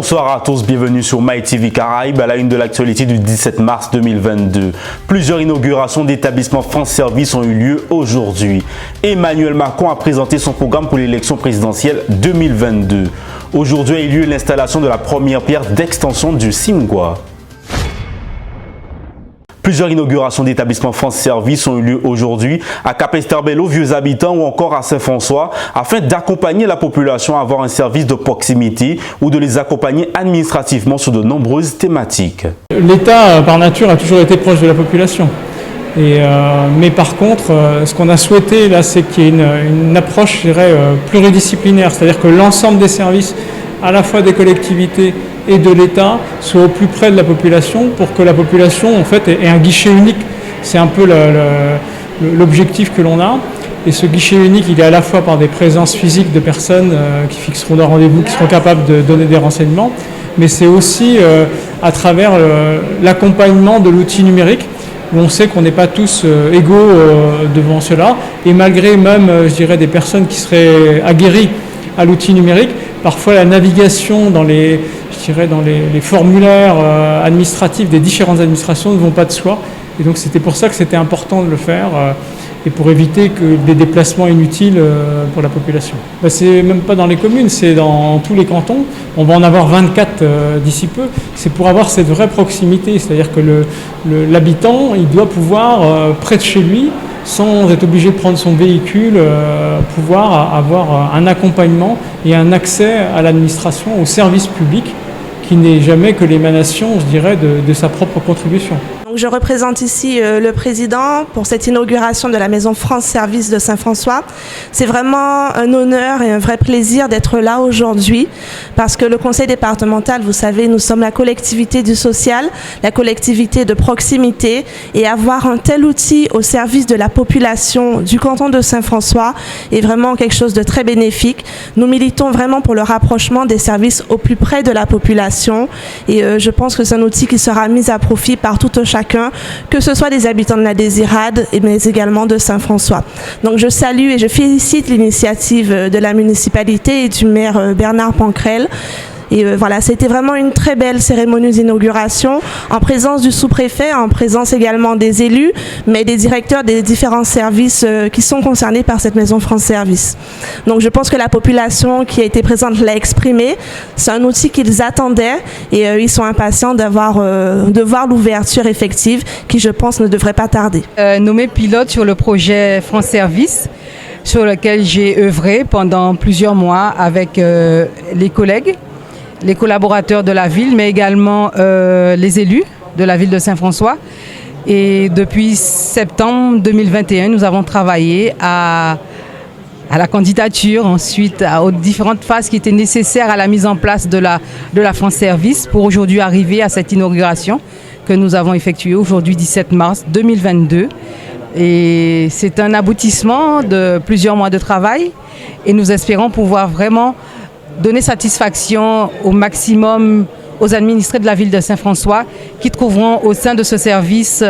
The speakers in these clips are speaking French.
Bonsoir à tous, bienvenue sur MyTV Caraïbes à la une de l'actualité du 17 mars 2022. Plusieurs inaugurations d'établissements France Service ont eu lieu aujourd'hui. Emmanuel Macron a présenté son programme pour l'élection présidentielle 2022. Aujourd'hui a eu lieu l'installation de la première pierre d'extension du Simgwa. Plusieurs inaugurations d'établissements France Service ont eu lieu aujourd'hui à Cap-Esterbello, Vieux Habitants ou encore à Saint-François afin d'accompagner la population à avoir un service de proximité ou de les accompagner administrativement sur de nombreuses thématiques. L'État, par nature, a toujours été proche de la population. Mais par contre, ce qu'on a souhaité là, c'est qu'il y ait une approche, je dirais, pluridisciplinaire, c'est-à-dire que l'ensemble des services, à la fois des collectivités et de l'État, soient au plus près de la population pour que la population, en fait, ait un guichet unique. C'est un peu l'objectif que l'on a. Et ce guichet unique, il est à la fois par des présences physiques de personnes qui fixeront leur rendez-vous, qui seront capables de donner des renseignements, mais c'est aussi à travers l'accompagnement de l'outil numérique, où on sait qu'on n'est pas tous égaux devant cela. Et malgré même, je dirais, des personnes qui seraient aguerries à l'outil numérique, parfois la navigation dans les formulaires administratifs des différentes administrations ne vont pas de soi. Et donc c'était pour ça que c'était important de le faire et pour éviter que des déplacements inutiles pour la population. C'est même pas dans les communes, c'est dans tous les cantons. On va en avoir 24 d'ici peu. C'est pour avoir cette vraie proximité, c'est-à-dire que l'habitant, il doit pouvoir, près de chez lui, sans être obligé de prendre son véhicule, pouvoir avoir un accompagnement et un accès à l'administration, au service public, qui n'est jamais que l'émanation, je dirais, de sa propre contribution. Donc je représente ici le président pour cette inauguration de la Maison France Service de Saint-François. C'est vraiment un honneur et un vrai plaisir d'être là aujourd'hui parce que le conseil départemental, vous savez, nous sommes la collectivité du social, la collectivité de proximité, et avoir un tel outil au service de la population du canton de Saint-François est vraiment quelque chose de très bénéfique. Nous militons vraiment pour le rapprochement des services au plus près de la population et je pense que c'est un outil qui sera mis à profit par tout un chacun, que ce soit des habitants de la Désirade, mais également de Saint-François. Donc je salue et je félicite l'initiative de la municipalité et du maire Bernard Pancrel. Et voilà, c'était vraiment une très belle cérémonie d'inauguration en présence du sous-préfet, en présence également des élus, mais des directeurs des différents services qui sont concernés par cette Maison France Service. Donc je pense que la population qui a été présente l'a exprimé. C'est un outil qu'ils attendaient et ils sont impatients de voir l'ouverture effective qui, je pense, ne devrait pas tarder. Nommé pilote sur le projet France Service, sur lequel j'ai œuvré pendant plusieurs mois avec les collègues, les collaborateurs de la ville, mais également les élus de la ville de Saint-François. Et depuis septembre 2021, nous avons travaillé à la candidature, ensuite aux différentes phases qui étaient nécessaires à la mise en place de la France Service pour aujourd'hui arriver à cette inauguration que nous avons effectuée aujourd'hui 17 mars 2022. Et c'est un aboutissement de plusieurs mois de travail et nous espérons pouvoir vraiment donner satisfaction au maximum aux administrés de la ville de Saint-François qui trouveront au sein de ce service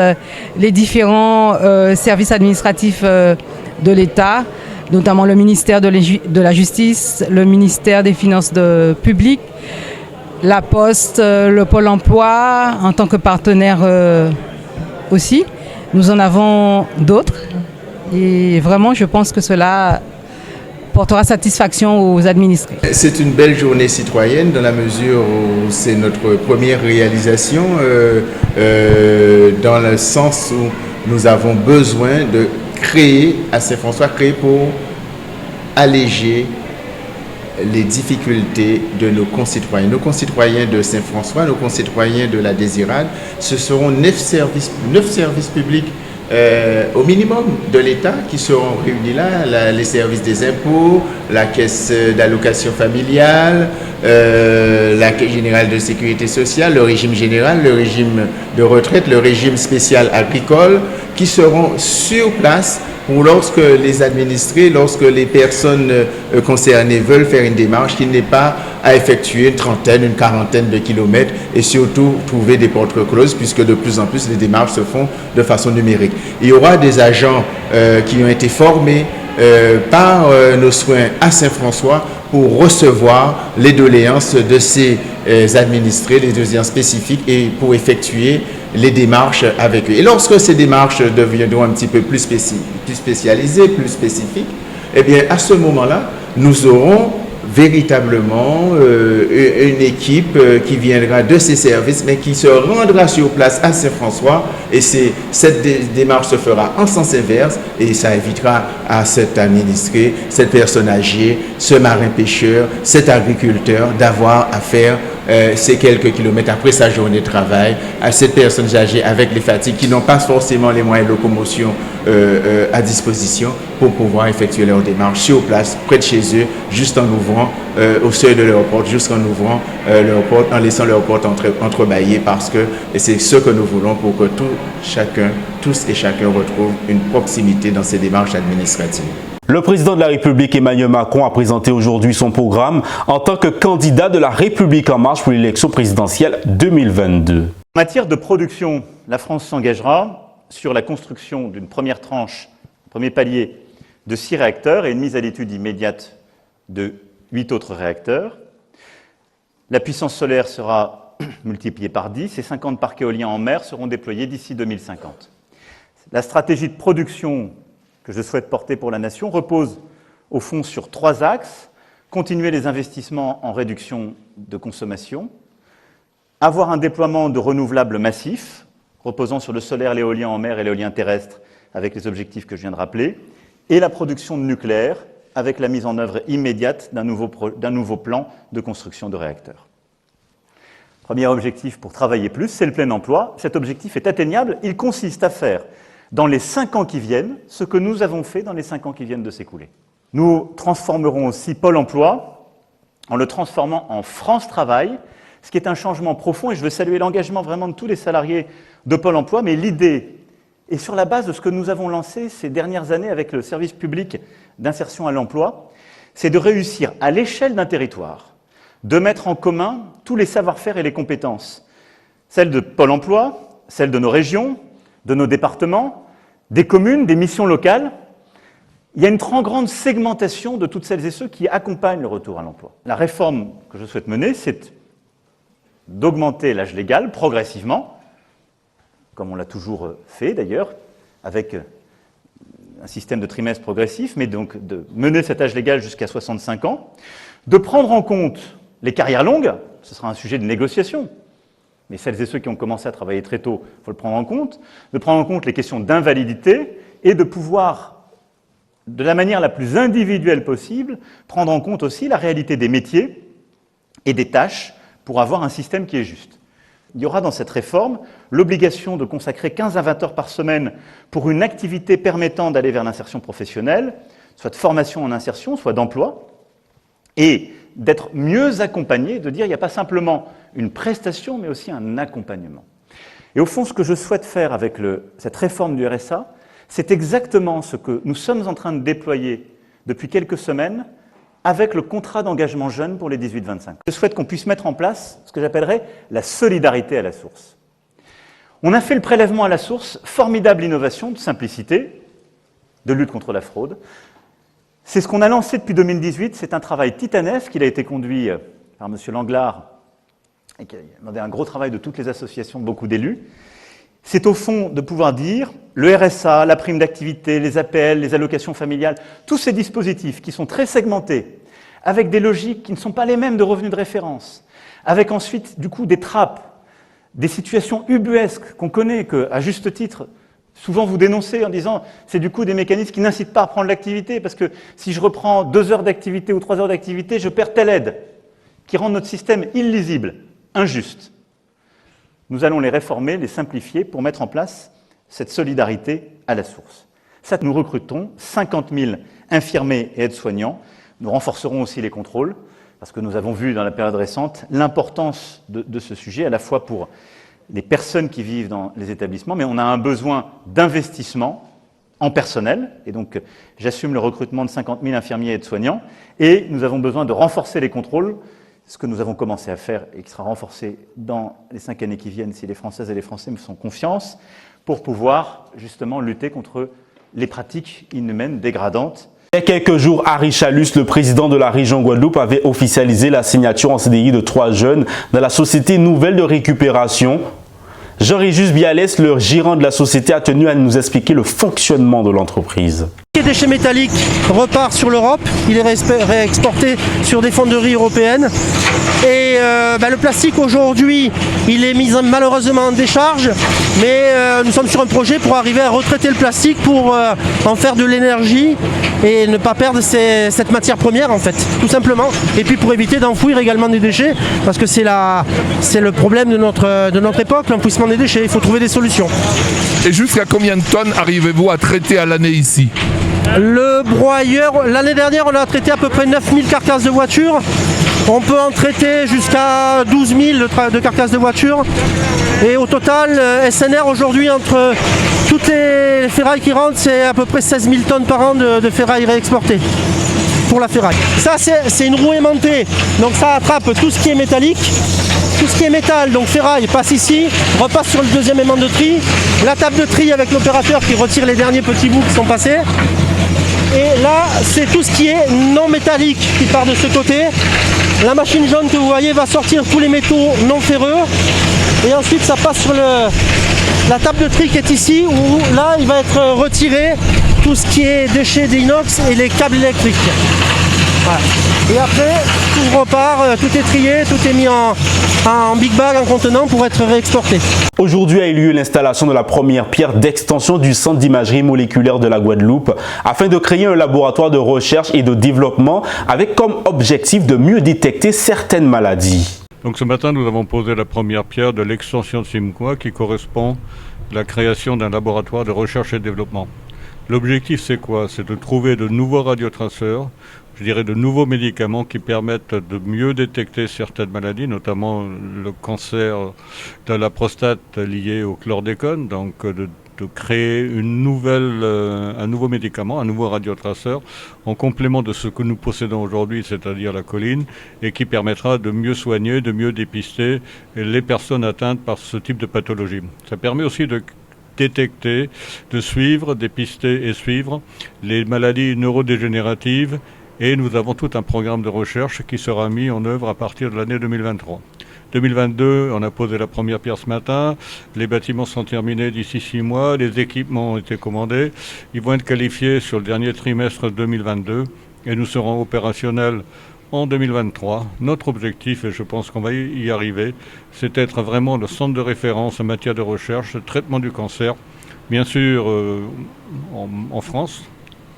les différents services administratifs de l'État, notamment le ministère de la Justice, le ministère des Finances publiques, la Poste, le Pôle emploi en tant que partenaire aussi. Nous en avons d'autres et vraiment je pense que cela portera satisfaction aux administrés. C'est une belle journée citoyenne dans la mesure où c'est notre première réalisation dans le sens où nous avons besoin de créer à Saint-François, créer pour alléger les difficultés de nos concitoyens. Nos concitoyens de Saint-François, nos concitoyens de la Désirade, ce seront 9 services publics au minimum de l'État qui seront réunis là, les services des impôts, la caisse d'allocation familiale, la caisse générale de sécurité sociale, le régime général, le régime de retraite, le régime spécial agricole, qui seront sur place pour lorsque les administrés, lorsque les personnes concernées veulent faire une démarche, qu'il n'ait pas à effectuer une trentaine, une quarantaine de kilomètres et surtout trouver des portes closes puisque de plus en plus les démarches se font de façon numérique. Il y aura des agents qui ont été formés par nos soins à Saint-François pour recevoir les doléances de ces administrés, les doléances spécifiques et pour effectuer les démarches avec eux. Et lorsque ces démarches deviendront un petit peu plus spécialisées, plus spécifiques, eh bien, à ce moment-là, nous aurons véritablement une équipe qui viendra de ces services, mais qui se rendra sur place à Saint-François, et cette démarche se fera en sens inverse, et ça évitera à cet administré, cette personne âgée, ce marin-pêcheur, cet agriculteur d'avoir à faire ces quelques kilomètres après sa journée de travail, à cette personne âgée avec les fatigues qui n'ont pas forcément les moyens de locomotion à disposition pour pouvoir effectuer leur démarche sur place, près de chez eux, juste en ouvrant au seuil de leur porte, juste en ouvrant leur porte, en laissant leur porte entrebâillée, parce que c'est ce que nous voulons pour que tous et chacun retrouvent une proximité dans ces démarches administratives. Le président de la République Emmanuel Macron a présenté aujourd'hui son programme en tant que candidat de la République en marche pour l'élection présidentielle 2022. En matière de production, la France s'engagera sur la construction d'une première tranche, premier palier de 6 réacteurs et une mise à l'étude immédiate de 8 autres réacteurs. La puissance solaire sera multipliée par 10 et 50 parcs éoliens en mer seront déployés d'ici 2050. La stratégie de production que je souhaite porter pour la nation repose au fond sur 3 axes. Continuer les investissements en réduction de consommation, avoir un déploiement de renouvelables massifs, reposant sur le solaire, l'éolien en mer et l'éolien terrestre, avec les objectifs que je viens de rappeler, et la production de nucléaire, avec la mise en œuvre immédiate d'un nouveau plan de construction de réacteurs. Premier objectif pour travailler plus, c'est le plein emploi. Cet objectif est atteignable. Il consiste à faire, dans les 5 ans qui viennent, ce que nous avons fait dans les 5 ans qui viennent de s'écouler. Nous transformerons aussi Pôle emploi en le transformant en France Travail, ce qui est un changement profond, et je veux saluer l'engagement vraiment de tous les salariés de Pôle emploi, mais l'idée est sur la base de ce que nous avons lancé ces dernières années avec le service public d'insertion à l'emploi, c'est de réussir à l'échelle d'un territoire, de mettre en commun tous les savoir-faire et les compétences, celles de Pôle emploi, celles de nos régions, de nos départements, des communes, des missions locales. Il y a une très grande segmentation de toutes celles et ceux qui accompagnent le retour à l'emploi. La réforme que je souhaite mener, c'est d'augmenter l'âge légal progressivement, comme on l'a toujours fait d'ailleurs, avec un système de trimestre progressif, mais donc de mener cet âge légal jusqu'à 65 ans, de prendre en compte les carrières longues, ce sera un sujet de négociation, mais celles et ceux qui ont commencé à travailler très tôt, il faut le prendre en compte, de prendre en compte les questions d'invalidité et de pouvoir, de la manière la plus individuelle possible, prendre en compte aussi la réalité des métiers et des tâches pour avoir un système qui est juste. Il y aura dans cette réforme l'obligation de consacrer 15 à 20 heures par semaine pour une activité permettant d'aller vers l'insertion professionnelle, soit de formation en insertion, soit d'emploi, et d'être mieux accompagné, de dire qu'il n'y a pas simplement une prestation, mais aussi un accompagnement. Et au fond, ce que je souhaite faire avec cette réforme du RSA, c'est exactement ce que nous sommes en train de déployer depuis quelques semaines avec le contrat d'engagement jeune pour les 18-25. Je souhaite qu'on puisse mettre en place ce que j'appellerais la solidarité à la source. On a fait le prélèvement à la source, formidable innovation de simplicité, de lutte contre la fraude. C'est ce qu'on a lancé depuis 2018, c'est un travail titanesque, il a été conduit par M. Langlard, et qui a demandé un gros travail de toutes les associations, de beaucoup d'élus. C'est au fond de pouvoir dire, le RSA, la prime d'activité, les APL, les allocations familiales, tous ces dispositifs qui sont très segmentés, avec des logiques qui ne sont pas les mêmes de revenus de référence, avec ensuite, du coup, des trappes, des situations ubuesques qu'on connaît, qu'à juste titre, souvent vous dénoncez en disant c'est du coup des mécanismes qui n'incitent pas à prendre l'activité, parce que si je reprends 2 heures d'activité ou 3 heures d'activité, je perds telle aide, qui rend notre système illisible, injuste. Nous allons les réformer, les simplifier pour mettre en place cette solidarité à la source. Ça, nous recrutons 50 000 infirmiers et aides-soignants. Nous renforcerons aussi les contrôles, parce que nous avons vu dans la période récente l'importance de ce sujet, à la fois pour les personnes qui vivent dans les établissements, mais on a un besoin d'investissement en personnel, et donc j'assume le recrutement de 50 000 infirmiers et aides-soignants, et nous avons besoin de renforcer les contrôles, ce que nous avons commencé à faire et qui sera renforcé dans les 5 années qui viennent, si les Françaises et les Français me font confiance, pour pouvoir justement lutter contre les pratiques inhumaines, dégradantes, Il y a quelques jours, à Richalus, le président de la région Guadeloupe avait officialisé la signature en CDI de 3 jeunes dans la société nouvelle de récupération. Jean-Régis Bialès, le gérant de la société, a tenu à nous expliquer le fonctionnement de l'entreprise. Les déchets métalliques repart sur l'Europe, il est réexporté sur des fonderies européennes. Et le plastique aujourd'hui, il est mis malheureusement en décharge, mais nous sommes sur un projet pour arriver à retraiter le plastique pour en faire de l'énergie et ne pas perdre cette matière première en fait, tout simplement. Et puis pour éviter d'enfouir également des déchets, parce que c'est le problème de notre époque, l'enfouissement des déchets, il faut trouver des solutions. Et jusqu'à combien de tonnes arrivez-vous à traiter à l'année ici ? Le broyeur, l'année dernière, on a traité à peu près 9000 carcasses de voitures. On peut en traiter jusqu'à 12 000 de carcasses de voitures. Et au total, SNR aujourd'hui, entre toutes les ferrailles qui rentrent, c'est à peu près 16 000 tonnes par an de ferraille réexportées pour la ferraille. Ça, c'est une roue aimantée. Donc ça attrape tout ce qui est métallique. Tout ce qui est métal, donc ferraille, passe ici, repasse sur le deuxième aimant de tri. La table de tri avec l'opérateur qui retire les derniers petits bouts qui sont passés. Et là, c'est tout ce qui est non métallique qui part de ce côté. La machine jaune que vous voyez va sortir tous les métaux non ferreux. Et ensuite, ça passe sur la table de tri qui est ici, où là, il va être retiré tout ce qui est déchets d'inox et les câbles électriques. Voilà. Et après, tout repart, tout est trié, tout est mis en big bag, en contenant pour être réexporté. Aujourd'hui a eu lieu l'installation de la première pierre d'extension du Centre d'imagerie moléculaire de la Guadeloupe afin de créer un laboratoire de recherche et de développement avec comme objectif de mieux détecter certaines maladies. Donc ce matin, nous avons posé la première pierre de l'extension de Simcoa qui correspond à la création d'un laboratoire de recherche et développement. L'objectif, c'est quoi? C'est de trouver de nouveaux radiotraceurs, je dirais de nouveaux médicaments qui permettent de mieux détecter certaines maladies, notamment le cancer de la prostate lié au chlordécone, donc de créer un nouveau médicament, un nouveau radiotraceur, en complément de ce que nous possédons aujourd'hui, c'est-à-dire la choline, et qui permettra de mieux soigner, de mieux dépister les personnes atteintes par ce type de pathologie. Ça permet aussi de détecter, de suivre, dépister et suivre les maladies neurodégénératives. Et nous avons tout un programme de recherche qui sera mis en œuvre à partir de l'année 2023. 2022, on a posé la première pierre ce matin. Les bâtiments sont terminés d'ici 6 mois. Les équipements ont été commandés. Ils vont être qualifiés sur le dernier trimestre 2022 et nous serons opérationnels en 2023. Notre objectif, et je pense qu'on va y arriver, c'est d'être vraiment le centre de référence en matière de recherche, de traitement du cancer, bien sûr en France,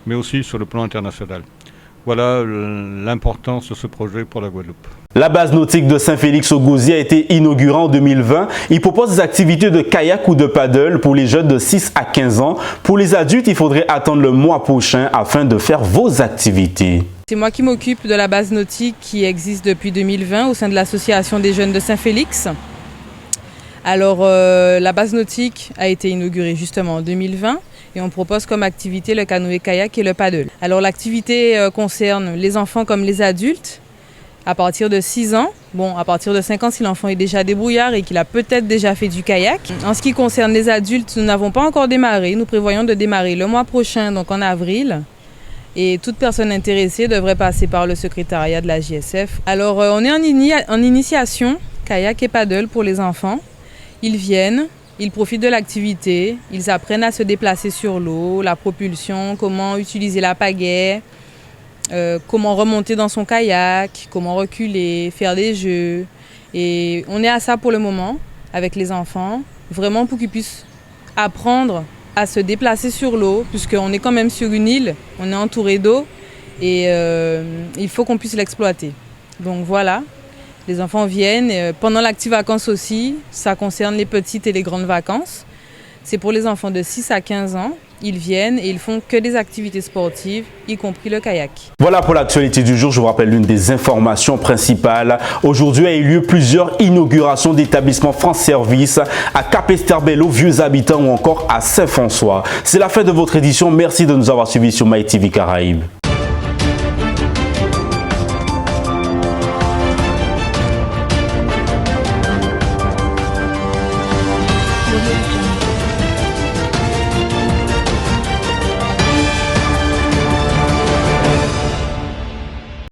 mais aussi sur le plan international. Voilà l'importance de ce projet pour la Guadeloupe. La base nautique de Saint-Félix-au-Gosier a été inaugurée en 2020. Il propose des activités de kayak ou de paddle pour les jeunes de 6 à 15 ans. Pour les adultes, il faudrait attendre le mois prochain afin de faire vos activités. C'est moi qui m'occupe de la base nautique qui existe depuis 2020 au sein de l'association des jeunes de Saint-Félix. Alors la base nautique a été inaugurée justement en 2020. Et on propose comme activité le canoë-kayak et le paddle. Alors l'activité concerne les enfants comme les adultes à partir de 6 ans. Bon, à partir de 5 ans si l'enfant est déjà débrouillard et qu'il a peut-être déjà fait du kayak. En ce qui concerne les adultes, nous n'avons pas encore démarré. Nous prévoyons de démarrer le mois prochain, donc en avril. Et toute personne intéressée devrait passer par le secrétariat de la JSF. Alors on est en initiation kayak et paddle pour les enfants. Ils viennent. Ils profitent de l'activité, ils apprennent à se déplacer sur l'eau, la propulsion, comment utiliser la pagaie, comment remonter dans son kayak, comment reculer, faire des jeux. Et on est à ça pour le moment avec les enfants, vraiment pour qu'ils puissent apprendre à se déplacer sur l'eau, puisqu'on est quand même sur une île, on est entouré d'eau et il faut qu'on puisse l'exploiter. Donc voilà. Les enfants viennent, pendant l'active vacances aussi, ça concerne les petites et les grandes vacances. C'est pour les enfants de 6 à 15 ans, ils viennent et ils font que des activités sportives, y compris le kayak. Voilà pour l'actualité du jour, je vous rappelle l'une des informations principales. Aujourd'hui a eu lieu plusieurs inaugurations d'établissements France Service à Cap-Esterbel, aux Vieux Habitants ou encore à Saint-François. C'est la fin de votre édition, merci de nous avoir suivis sur MyTV Caraïbes.